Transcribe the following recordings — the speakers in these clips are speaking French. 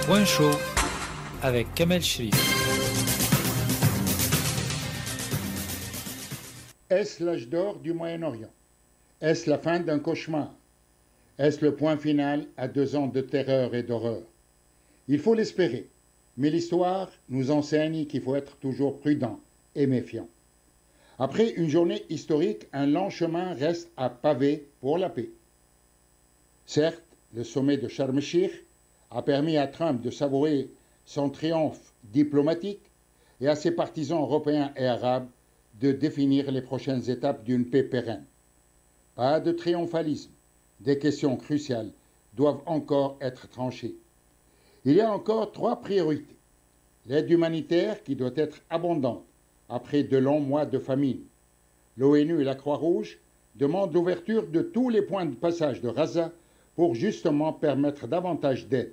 Point chaud avec Kamel Cherif. Est-ce l'âge d'or du Moyen-Orient? Est-ce la fin d'un cauchemar? Est-ce le point final à 2 ans de terreur et d'horreur? Il faut l'espérer, mais l'histoire nous enseigne qu'il faut être toujours prudent et méfiant. Après une journée historique, un long chemin reste à paver pour la paix. Certes, le sommet de Sharm el-Sheikh a permis à Trump de savourer son triomphe diplomatique et à ses partisans européens et arabes de définir les prochaines étapes d'une paix pérenne. Pas de triomphalisme, des questions cruciales doivent encore être tranchées. Il y a encore 3 priorités. L'aide humanitaire qui doit être abondante après de longs mois de famine. L'ONU et la Croix-Rouge demandent l'ouverture de tous les points de passage de Gaza pour justement permettre davantage d'aide.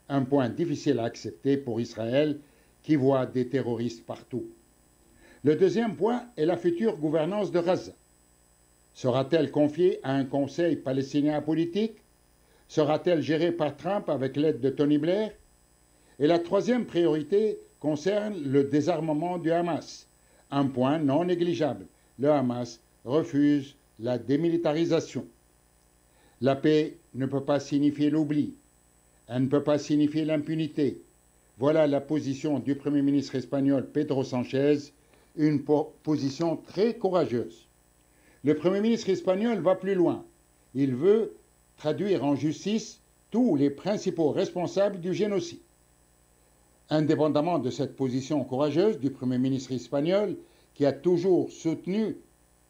Un point difficile à accepter pour Israël qui voit des terroristes partout. Le deuxième point est la future gouvernance de Gaza. Sera-t-elle confiée à un conseil palestinien politique? Sera-t-elle gérée par Trump avec l'aide de Tony Blair? Et la troisième priorité concerne le désarmement du Hamas. Un point non négligeable. Le Hamas refuse la démilitarisation. La paix ne peut pas signifier l'oubli. Elle ne peut pas signifier l'impunité. Voilà la position du Premier ministre espagnol Pedro Sánchez, une position très courageuse. Le Premier ministre espagnol va plus loin. Il veut traduire en justice tous les principaux responsables du génocide. Indépendamment de cette position courageuse du Premier ministre espagnol, qui a toujours soutenu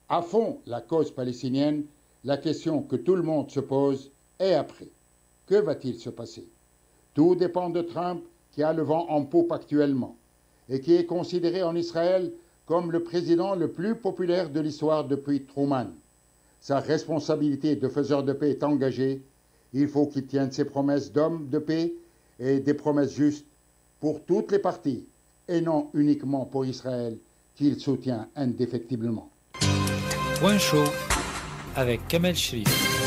à fond la cause palestinienne, la question que tout le monde se pose est après. Que va-t-il se passer? Tout dépend de Trump, qui a le vent en poupe actuellement, et qui est considéré en Israël comme le président le plus populaire de l'histoire depuis Truman. Sa responsabilité de faiseur de paix est engagée. Il faut qu'il tienne ses promesses d'homme de paix et des promesses justes pour toutes les parties, et non uniquement pour Israël, qu'il soutient indéfectiblement. Point chaud avec Kamel Cherif.